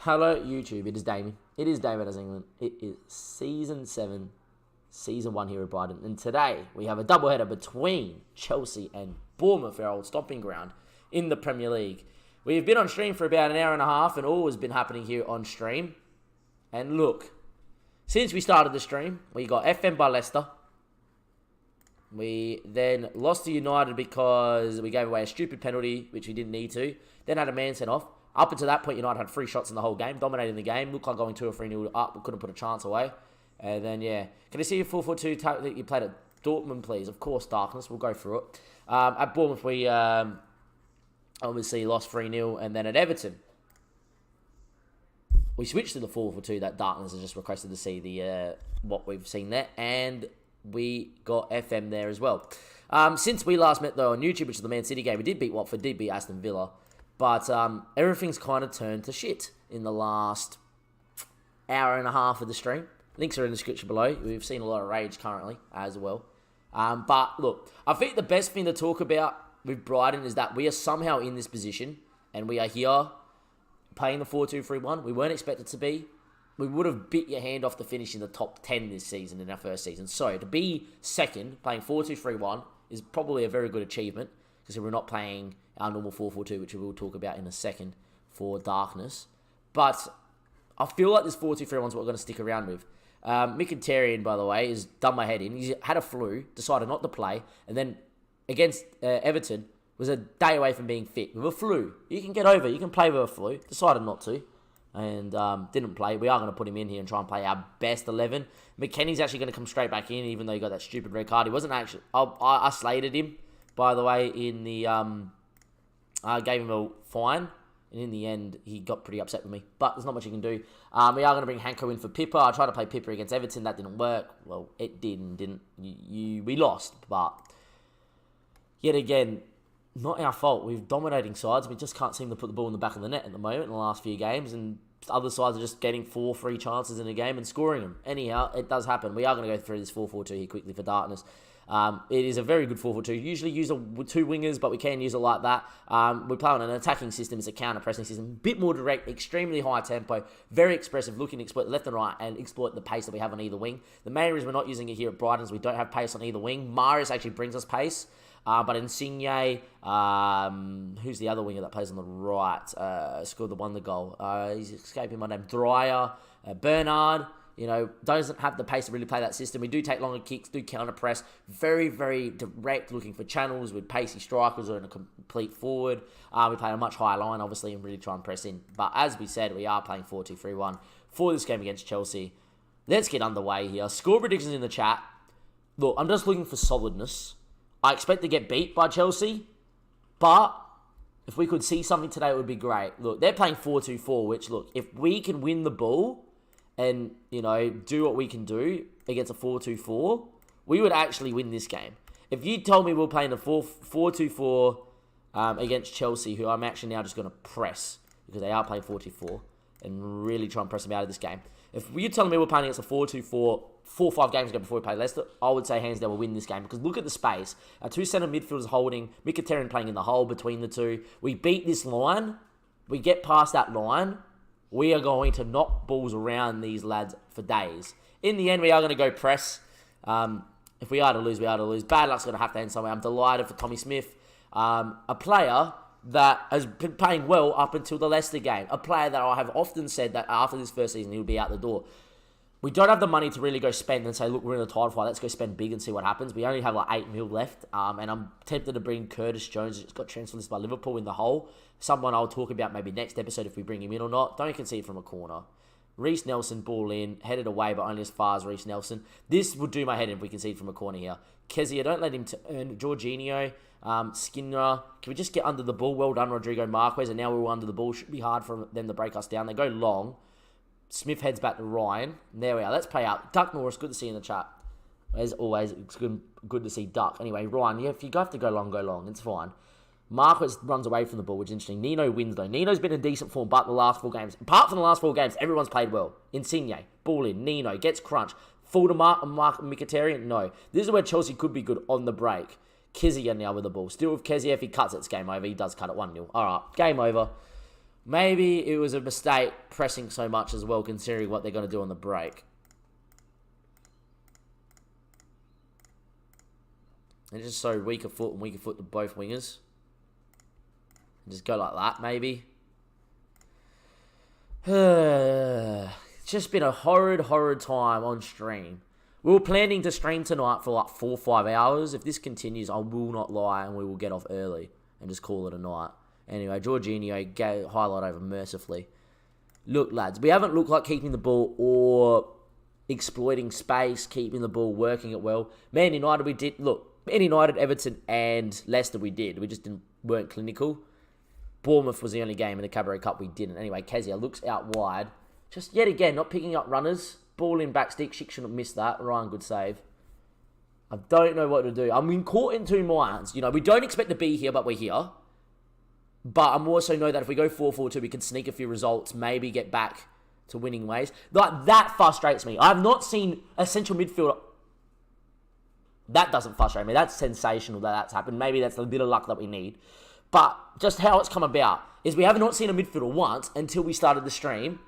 Hello, YouTube. It is Damien. It is David as England. It is Season 7, Season 1 here at Brighton. And today, we have a doubleheader between Chelsea and Bournemouth, our old stomping ground, in the Premier League. We've been on stream for about an hour and a half, and all has been happening here on stream. And look, since we started the stream, we got FM by Leicester. We then lost to United because we gave away a stupid penalty, which we didn't need to. Then had a man sent off. Up until that point, United had 3 shots in the whole game, dominating the game. Looked like going 2 or 3-0 up, but couldn't put a chance away. And then, yeah. Can I see your 4-4-2 that you played at Dortmund, please? Of course, Darkness. We'll go through it. At Bournemouth, we obviously lost 3-0. And then at Everton, we switched to the 4-4-2 that Darkness has just requested to see the what we've seen there. And we got FM there as well. Since we last met, though, on YouTube, which is the Man City game, we did beat Watford, did beat Aston Villa. But everything's kind of turned to shit in the last hour and a half of the stream. Links are in the description below. We've seen a lot of rage currently as well. But look, I think the best thing to talk about with Brighton is that we are somehow in this position. And we are here playing the 4-2-3-1. We weren't expected to be. We would have bit your hand off to finish in the top 10 this season in our first season. So to be second, playing 4-2-3-1 is probably a very good achievement. Because we're not playing our normal 4-4-2, which we will talk about in a second for Darkness. But I feel like this 4-2-3-1 is what we're going to stick around with. Mkhitaryan, by the way, has done my head in. He's had a flu, decided not to play, and then against Everton, was a day away from being fit with a flu. You can get over it. You can play with a flu. Decided not to. And didn't play. We are going to put him in here and try and play our best 11. McKennie's actually going to come straight back in, even though he got that stupid red card. He wasn't actually... I slated him, by the way, in the... gave him a fine, and in the end, he got pretty upset with me. But there's not much you can do. We are going to bring Hanko in for Pippa. I tried to play Pippa against Everton. That didn't work. Well, it did and didn't. We lost, but yet again, not our fault. We're dominating sides. We just can't seem to put the ball in the back of the net at the moment in the last few games, and other sides are just getting 4 free chances in a game and scoring them. Anyhow, it does happen. We are going to go through this 4-4-2 here quickly for Darkness. It is a very good 4-4-2. Usually use 2 wingers, but we can use it like that. We play on an attacking system. It's a counter-pressing system. A bit more direct, extremely high tempo, very expressive, looking to exploit left and right and exploit the pace that we have on either wing. The main reason we're not using it here at Brighton is we don't have pace on either wing. Marius actually brings us pace. But Insigne, who's the other winger that plays on the right, scored the goal. He's escaping my name. Dreyer, Bernard. You know, doesn't have the pace to really play that system. We do take longer kicks, do counter press. Very, very direct, looking for channels with pacey strikers or in a complete forward. We play a much higher line, obviously, and really try and press in. But as we said, we are playing 4-2-3-1 for this game against Chelsea. Let's get underway here. Score predictions in the chat. Look, I'm just looking for solidness. I expect to get beat by Chelsea, but if we could see something today, it would be great. Look, they're playing 4-2-4, which, look, if we can win the ball and, you know, do what we can do against a 4-2-4, we would actually win this game. If you told me we were playing a 4-2-4 against Chelsea, who I'm actually now just going to press, because they are playing 4-2-4, and really try and press them out of this game. If you telling me we're playing against a 4-2-4 4 or 5 games ago before we played Leicester, I would say hands down we'll win this game. Because look at the space. Our 2 centre midfielders holding, Mkhitaryan playing in the hole between the 2. We beat this line. We get past that line. We are going to knock balls around these lads for days. In the end, we are going to go press. If we are to lose, we are to lose. Bad luck's going to have to end somewhere. I'm delighted for Tommy Smith. A player that has been playing well up until the Leicester game. A player that I have often said that after this first season, he'll be out the door. We don't have the money to really go spend and say, look, we're in a title fight. Let's go spend big and see what happens. We only have like 8 mil left. And I'm tempted to bring Curtis Jones, who's got transfer list by Liverpool, in the hole. Someone I'll talk about maybe next episode if we bring him in or not. Don't concede from a corner. Reece Nelson, ball in, headed away, but only as far as Reece Nelson. This would do my head in if we concede from a corner here. Kezia, don't let him turn. Jorginho, Skinner. Can we just get under the ball? Well done, Rodrigo Marquez. And now we're all under the ball. Should be hard for them to break us down. They go long. Smith heads back to Ryan. There we are. Let's play out. Duck Norris, good to see you in the chat. As always, it's good to see Duck. Anyway, Ryan, yeah, if you have to go long. It's fine. Marquez runs away from the ball, which is interesting. Nino wins, though. Nino's been in decent form, but the last 4 games, apart from the last 4 games, everyone's played well. Insigne, ball in. Nino gets crunched. Full to Mark Mkhitaryan? No. This is where Chelsea could be good on the break. Kezia now with the ball. Still with Kezia, if he cuts it, it's game over. He does cut it 1-0. All right, game over. Maybe it was a mistake pressing so much as well, considering what they're going to do on the break. And just so weaker foot and weaker foot to both wingers. And just go like that, maybe. It's just been a horrid time on stream. We were planning to stream tonight for like 4 or 5 hours. If this continues, I will not lie and we will get off early and just call it a night. Anyway, Jorginho, highlight over mercifully. Look, lads, we haven't looked like keeping the ball or exploiting space, keeping the ball, working it well. Man United, we did. Look, Man United, Everton, and Leicester, we did. We just weren't clinical. Bournemouth was the only game in the Cabaret Cup we didn't. Anyway, Kezia looks out wide. Just yet again, not picking up runners. Ball in back stick. Schick shouldn't have missed that. Ryan, good save. I don't know what to do. I'm in caught in two minds. You know, we don't expect to be here, but we're here. But I'm also know that if we go 4-4-2, we can sneak a few results, maybe get back to winning ways. Like, that frustrates me. I've not seen a central midfielder. That doesn't frustrate me. That's sensational that that's happened. Maybe that's a bit of luck that we need. But just how it's come about is we have not seen a midfielder once until we started the stream.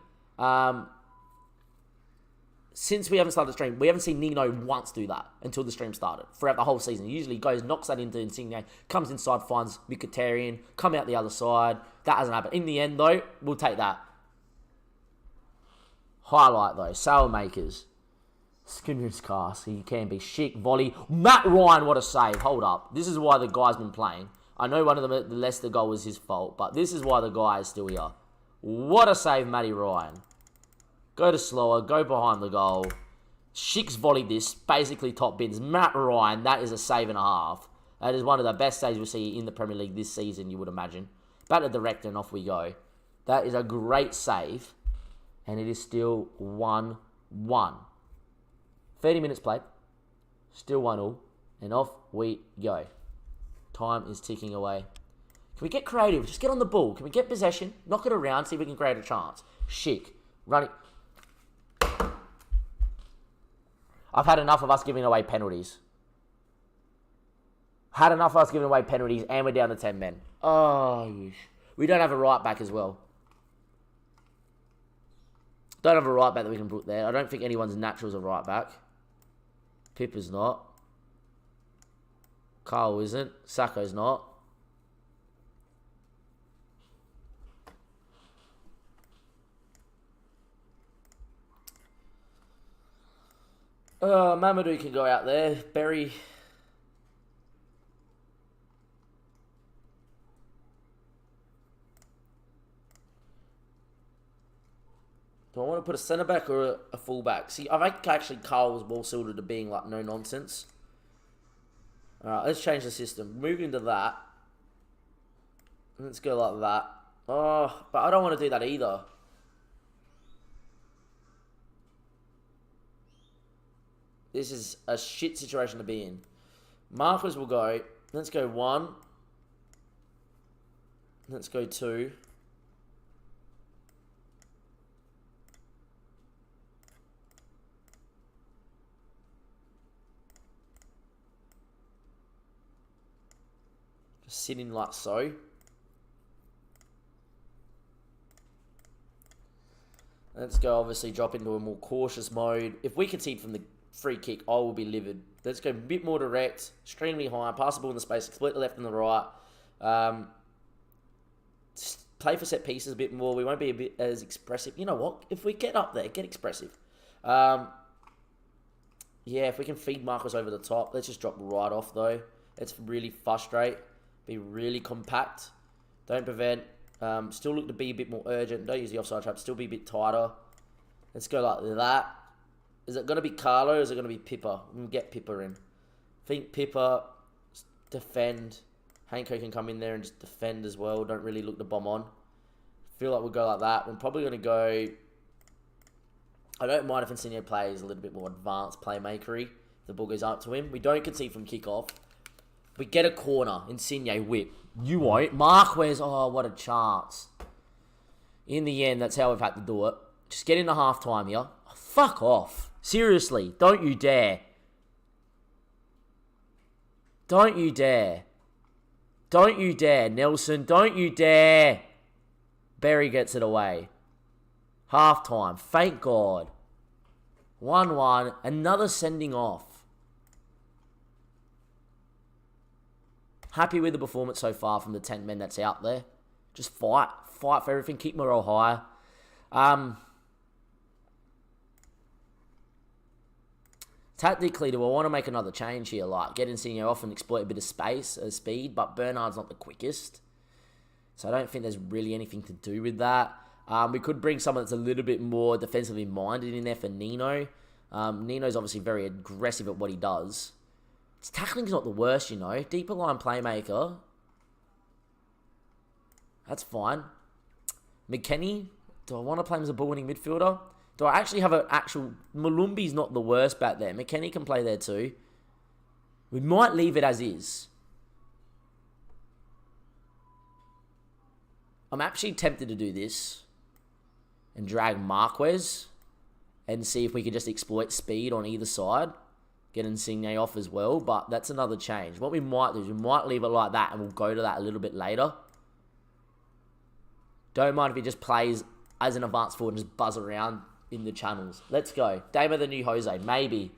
Since we haven't started the stream, we haven't seen Nino once do that until the stream started. Throughout the whole season, he usually goes, knocks that into Insigne, comes inside, finds Mkhitaryan, come out the other side. That hasn't happened. In the end, though, we'll take that. Highlight, though, Sailmakers. Skinner's cast. He can be Schick, volley. Matt Ryan, what a save. Hold up. This is why the guy's been playing. I know one of the Leicester goal was his fault, but this is why the guy is still here. What a save, Matty Ryan. Go to slower, go behind the goal. Schick's volleyed this, basically top bins. Matt Ryan, that is a save and a half. That is one of the best saves we'll see in the Premier League this season, you would imagine. Back to direct and off we go. That is a great save, and it is still 1-1. 30 minutes played, still 1-1, and off we go. Time is ticking away. Can we get creative? Just get on the ball. Can we get possession? Knock it around, see if we can create a chance. Schick, running. I've had enough of us giving away penalties. And we're down to 10 men. Oh, we don't have a right back as well. Don't have a right back that we can put there. I don't think anyone's natural as a right back. Pippa's not. Carl isn't. Sacco's not. Mamadou can go out there. Berry. Do I want to put a centre back or a full back? See, I think actually Carl was more suited to being like no nonsense. Alright, let's change the system. Move into that. Let's go like that. Oh, but I don't want to do that either. This is a shit situation to be in. Markers will go. Let's go 1. Let's go 2. Just sit in like so. Let's go obviously drop into a more cautious mode. If we concede from the free kick, I will be livid. Let's go a bit more direct, extremely high, pass the ball in the space, split the left and the right. Play for set pieces a bit more. We won't be a bit as expressive. You know what? If we get up there, get expressive. Yeah, if we can feed Marcus over the top. Let's just drop right off, though. Let's really frustrate. Be really compact. Don't prevent. Still look to be a bit more urgent. Don't use the offside trap. Still be a bit tighter. Let's go like that. Is it going to be Carlo or is it going to be Pippa? We'll get Pippa in. I think Pippa, defend. Hanko can come in there and just defend as well. Don't really look to bomb on. Feel like we'll go like that. We're probably going to go... I don't mind if Insigne plays a little bit more advanced playmakery. If the ball goes up to him. We don't concede from kickoff. We get a corner. Insigne whip. You won't. Marquez. Oh, what a chance. In the end, that's how we've had to do it. Just get into half-time here. Oh, fuck off. Seriously. Don't you dare. Don't you dare. Don't you dare, Nelson. Don't you dare. Berry gets it away. Half time. Thank God. 1-1. Another sending off. Happy with the performance so far from the 10 men that's out there. Just fight. Fight for everything. Keep morale high. Tactically, do I want to make another change here? Like, get Insigne off and exploit a bit of space, speed, but Bernard's not the quickest. So I don't think there's really anything to do with that. We could bring someone that's a little bit more defensively minded in there for Nino. Nino's obviously very aggressive at what he does. His tackling's not the worst, you know. Deeper line playmaker. That's fine. McKennie, do I want to play him as a ball-winning midfielder? Do I actually have an actual... Malumbi's not the worst back there. McKennie can play there too. We might leave it as is. I'm actually tempted to do this and drag Marquez and see if we can just exploit speed on either side. Get Insigne off as well, but that's another change. What we might do is we might leave it like that and we'll go to that a little bit later. Don't mind if he just plays as an advanced forward and just buzz around in the channels. Let's go. Damo the new Jose. Maybe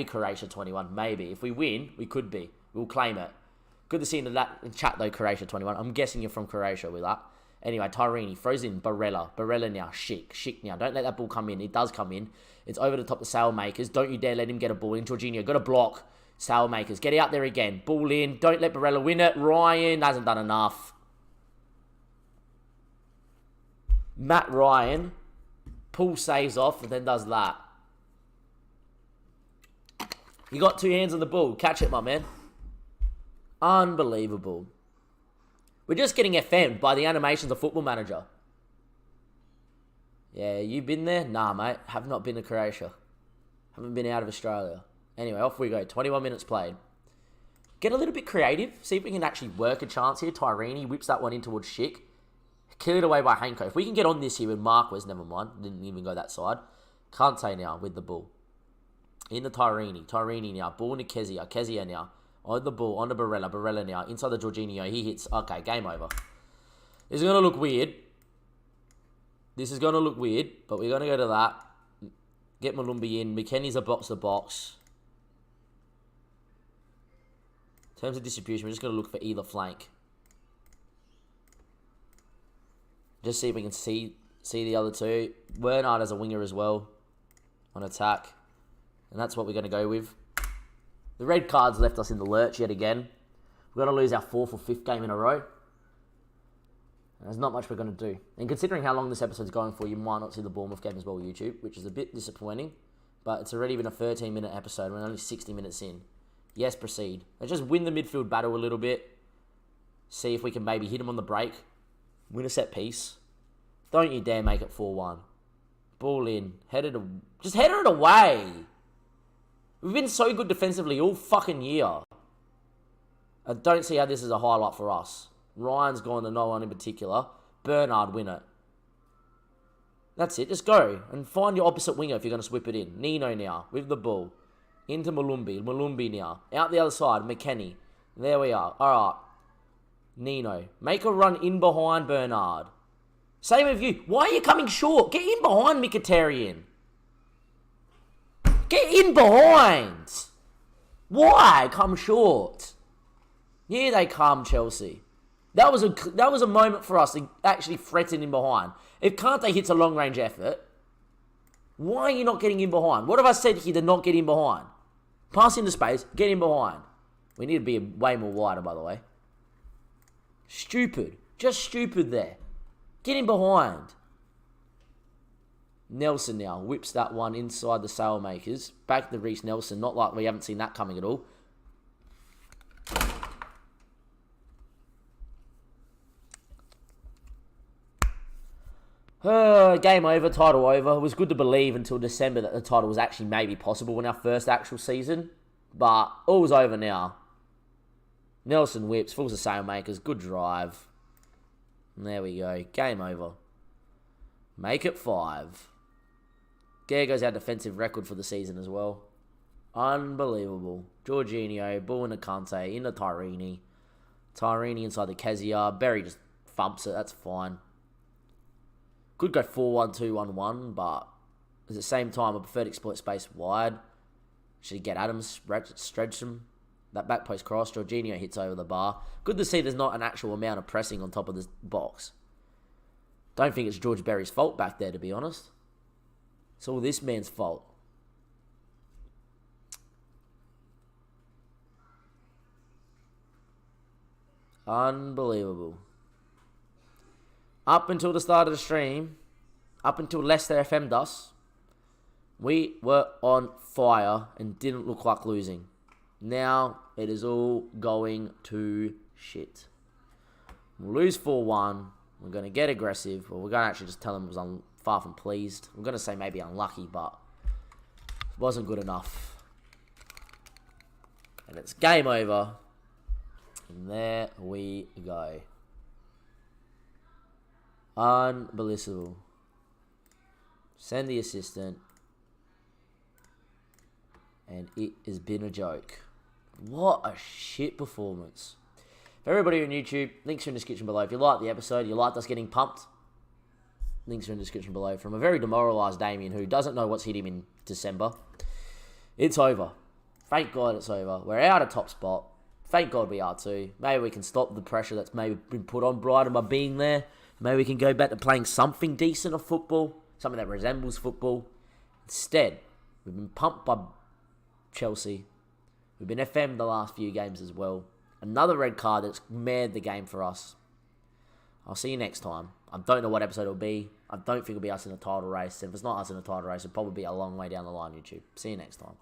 Croatia 21. Maybe. If we win, we could be. We'll claim it. Good to see in the chat though, Croatia 21. I'm guessing you're from Croatia with that. Anyway, Tyrini throws in Barella. Barella now. Schick now. Don't let that ball come in. It does come in. It's over the top of Sailmakers. Don't you dare let him get a ball in. Jorginho got a block. Sailmakers. Get out there again. Ball in. Don't let Barella win it. Ryan hasn't done enough. Matt Ryan. Pull saves off and then does that. You got two hands on the ball. Catch it, my man. Unbelievable. We're just getting FM'd by the animations of Football Manager. Yeah, you been there? Nah, mate. Have not been to Croatia. Haven't been out of Australia. Anyway, off we go. 21 minutes played. Get a little bit creative. See if we can actually work a chance here. Tyrini whips that one in towards Schick. Cleared away by Hanko. If we can get on this here with Marquez, never mind. Didn't even go that side. Kante now with the ball. In the Tyrini. Tyrini now. Ball to Kezia. Kezia now. On the ball. On to Barella. Barella now. Inside the Jorginho. He hits. Okay, game over. This is going to look weird. This is going to look weird. But we're going to go to that. Get Malumbi in. McKennie's a box to box. In terms of distribution, we're just going to look for either flank. Just see if we can see the other two. Bernard as a winger as well. On attack. And that's what we're going to go with. The red cards left us in the lurch yet again. We're going to lose our 4th or 5th game in a row. And there's not much we're going to do. And considering how long this episode's going for, you might not see the Bournemouth game as well, YouTube, which is a bit disappointing. But it's already been a 13-minute episode. We're only 60 minutes in. Yes, proceed. Let's just win the midfield battle a little bit. See if we can maybe hit him on the break. Win a set piece. Don't you dare make it 4-1. Ball in. Just header it away. We've been so good defensively all fucking year. I don't see how this is a highlight for us. Ryan's gone to no one in particular. Bernard win it. That's it. Just go. And find your opposite winger if you're going to whip it in. Nino now with the ball. Into Malumbi. Malumbi now. Out the other side. McKennie. There we are. Alright. Nino. Make a run in behind Bernard. Same with you. Why are you coming short? Get in behind Mkhitaryan. Get in behind. Why come short? Here they come, Chelsea. That was a moment for us to actually threaten in behind. If Kante hits a long-range effort, why are you not getting in behind? What have I said here to not get in behind? Pass into space, get in behind. We need to be way more wider, by the way. Stupid. Just stupid there. Get in behind. Nelson now whips that one inside the Sailmakers. Back to Reece Nelson. Not like we haven't seen that coming at all. Game over, title over. It was good to believe until December that the title was actually maybe possible in our first actual season. But all's over now. Nelson whips, fools the Sailmakers. Good drive. And there we go. Game over. Make it 5. Gergo's our defensive record for the season as well. Unbelievable. Jorginho, ball into Kante, into Tyrini. Tyrini inside the Kezia. Berry just thumps it. That's fine. Could go 4-1-2-1-1, but at the same time, I prefer to exploit space wide. Should get Adams, stretch him. That back post cross, Jorginho hits over the bar. Good to see there's not an actual amount of pressing on top of this box. Don't think it's George Berry's fault back there, to be honest. It's all this man's fault. Unbelievable. Up until the start of the stream, up until Leicester FM'd us, we were on fire and didn't look like losing. Now, it is all going to shit. We'll lose 4-1. We're going to get aggressive. Well, we're going to actually just tell them it was far from pleased. We're going to say maybe unlucky, but it wasn't good enough. And it's game over. And there we go. Unbelievable. Send the assistant. And it has been a joke. What a shit performance. For everybody on YouTube, links are in the description below. If you liked the episode, you liked us getting pumped, links are in the description below. From a very demoralised Damien who doesn't know what's hit him in December. It's over. Thank God it's over. We're out of top spot. Thank God we are too. Maybe we can stop the pressure that's maybe been put on Brighton by being there. Maybe we can go back to playing something decent of football. Something that resembles football. Instead, we've been pumped by Chelsea. We've been FM'd the last few games as well. Another red card that's made the game for us. I'll see you next time. I don't know what episode it'll be. I don't think it'll be us in a title race. And if it's not us in a title race, it'll probably be a long way down the line, YouTube. See you next time.